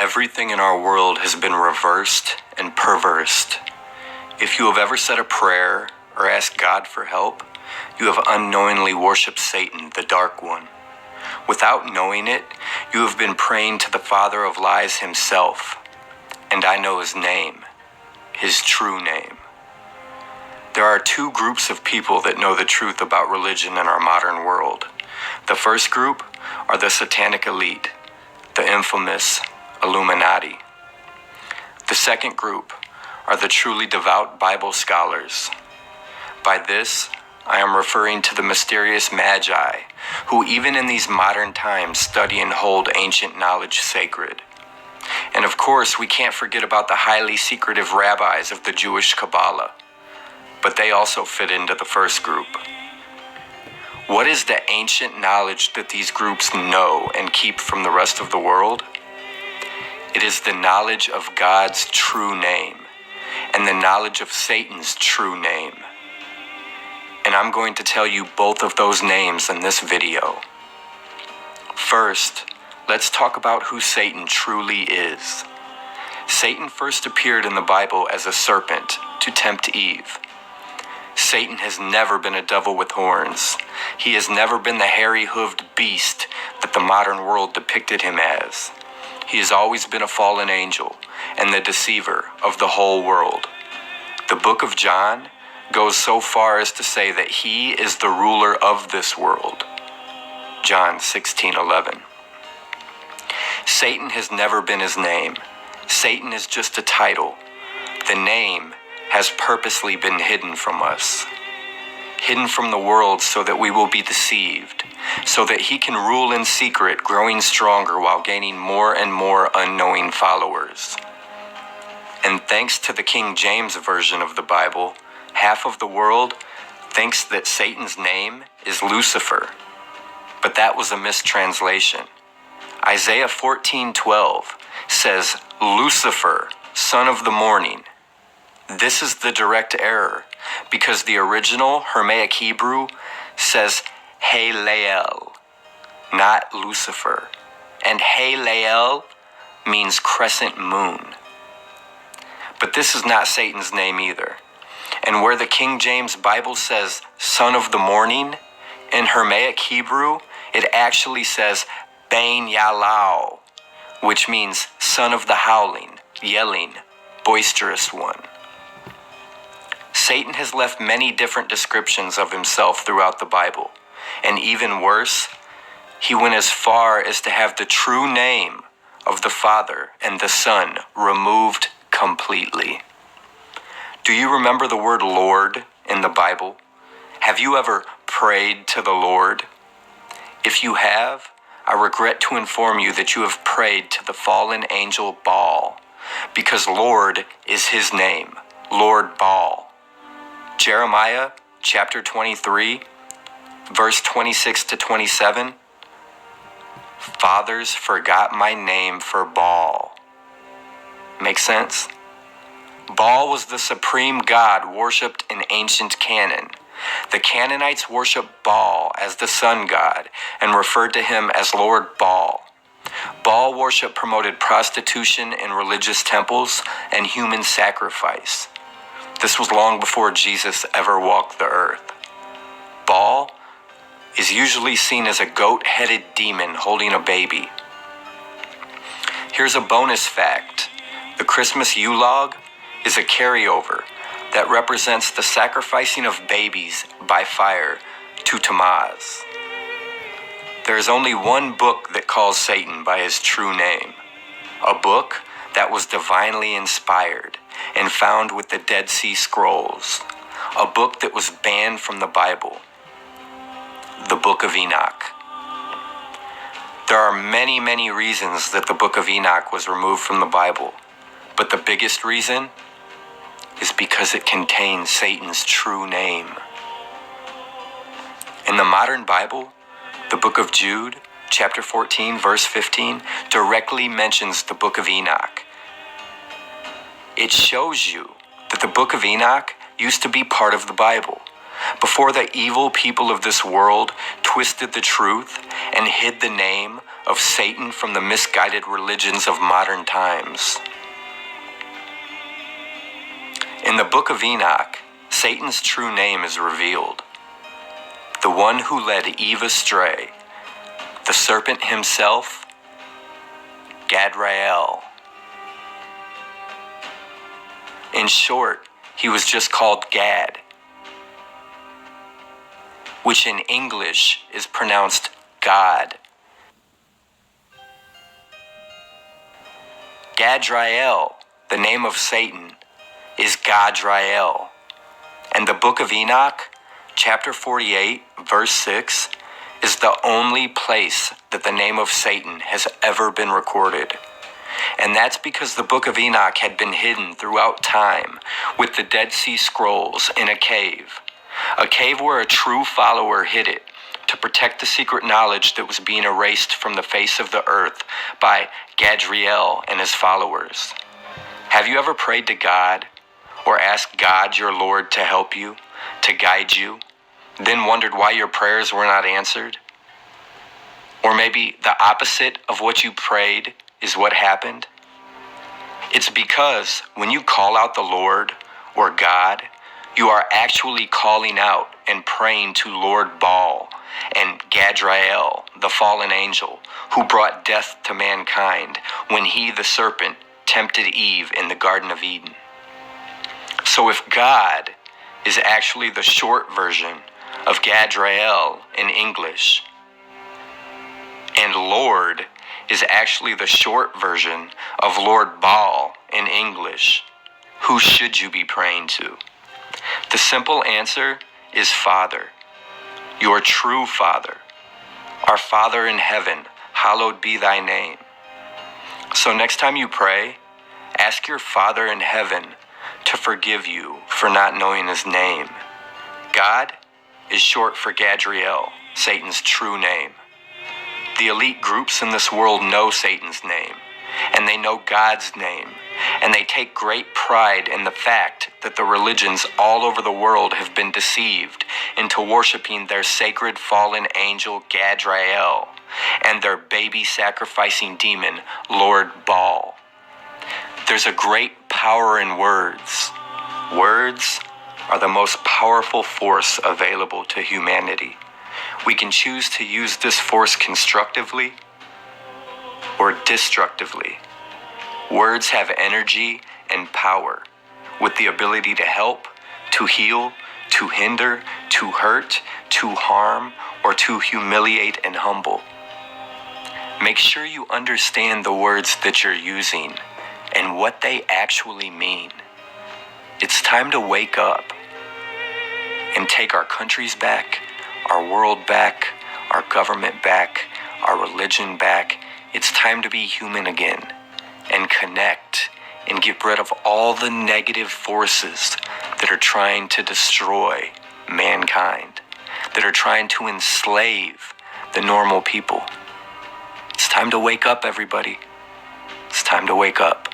Everything in our world has been reversed and perversed. If you have ever said a prayer or asked God for help, you have unknowingly worshipped Satan, the Dark One. Without knowing it, you have been praying to the father of lies himself. And I know his name, his true name. There are two groups of people that know the truth about religion in our modern world. The first group are the satanic elite, the infamous Illuminati. The second group are the truly devout Bible scholars. By this, I am referring to the mysterious Magi, who even in these modern times study and hold ancient knowledge sacred. And of course, we can't forget about the highly secretive rabbis of the Jewish Kabbalah, but they also fit into the first group. What is the ancient knowledge that these groups know and keep from the rest of the world? It is the knowledge of God's true name and the knowledge of Satan's true name. And I'm going to tell you both of those names in this video. First, let's talk about who Satan truly is. Satan first appeared in the Bible as a serpent to tempt Eve. Satan has never been a devil with horns. He has never been the hairy-hooved beast that the modern world depicted him as. He has always been a fallen angel and the deceiver of the whole world. The book of John goes so far as to say that he is the ruler of this world. John 16:11. Satan has never been his name. Satan is just a title. The name has purposely been hidden from us. Hidden from the world so that we will be deceived, so that he can rule in secret, growing stronger while gaining more and more unknowing followers. And thanks to the King James Version of the Bible, half of the world thinks that Satan's name is Lucifer. But that was a mistranslation. Isaiah 14:12 says, Lucifer, son of the morning. This is the direct error, because the original Hermaic Hebrew says Helael, not Lucifer. And Helael means crescent moon. But this is not Satan's name either. And where the King James Bible says son of the morning, in Hermaic Hebrew, it actually says Ben Yalao, which means son of the howling, yelling, boisterous one. Satan has left many different descriptions of himself throughout the Bible. And even worse, he went as far as to have the true name of the Father and the Son removed completely. Do you remember the word Lord in the Bible? Have you ever prayed to the Lord? If you have, I regret to inform you that you have prayed to the fallen angel Baal, because Lord is his name, Lord Baal. Jeremiah chapter 23, verse 26 to 27. Fathers forgot my name for Baal. Make sense? Baal was the supreme god worshipped in ancient Canaan. The Canaanites worshiped Baal as the sun god and referred to him as Lord Baal. Baal worship promoted prostitution in religious temples and human sacrifice. This was long before Jesus ever walked the earth. Baal is usually seen as a goat-headed demon holding a baby. Here's a bonus fact. The Christmas Yule log is a carryover that represents the sacrificing of babies by fire to Tammuz. There is only one book that calls Satan by his true name, a book that was divinely inspired and found with the Dead Sea Scrolls, a book that was banned from the Bible, the Book of Enoch. There are many, many reasons that the Book of Enoch was removed from the Bible, but the biggest reason is because it contains Satan's true name. In the modern Bible, the book of Jude, chapter 14, verse 15, directly mentions the book of Enoch. It shows you that the book of Enoch used to be part of the Bible, before the evil people of this world twisted the truth and hid the name of Satan from the misguided religions of modern times. In the book of Enoch, Satan's true name is revealed. The one who led Eve astray, the serpent himself, Gadrael. In short, he was just called Gad, which in English is pronounced God. Gadrael, the name of Satan, is Gadrael. And the book of Enoch, chapter 48, verse 6, is the only place that the name of Satan has ever been recorded. And that's because the book of Enoch had been hidden throughout time with the Dead Sea Scrolls in a cave where a true follower hid it to protect the secret knowledge that was being erased from the face of the earth by Gadriel and his followers. Have you ever prayed to God or asked God, your Lord, to help you, to guide you, then wondered why your prayers were not answered? Or maybe the opposite of what you prayed is what happened? It's because when you call out the Lord or God, you are actually calling out and praying to Lord Baal and Gadrael, the fallen angel, who brought death to mankind when he, the serpent, tempted Eve in the Garden of Eden. So if God is actually the short version of Gadrael in English, and Lord is actually the short version of Lord Baal in English, who should you be praying to? The simple answer is Father, your true Father. Our Father in heaven, hallowed be thy name. So next time you pray, ask your Father in heaven to forgive you for not knowing his name. God is short for Gadriel, Satan's true name. The elite groups in this world know Satan's name, and they know God's name, and they take great pride in the fact that the religions all over the world have been deceived into worshiping their sacred fallen angel Gadrael and their baby sacrificing demon Lord Baal. There's a great power in words. Words are the most powerful force available to humanity. We can choose to use this force constructively or destructively. Words have energy and power with the ability to help, to heal, to hinder, to hurt, to harm, or to humiliate and humble. Make sure you understand the words that you're using and what they actually mean. It's time to wake up and take our countries back, our world back, our government back, our religion back. It's time to be human again and connect and get rid of all the negative forces that are trying to destroy mankind, that are trying to enslave the normal people. It's time to wake up, everybody. It's time to wake up.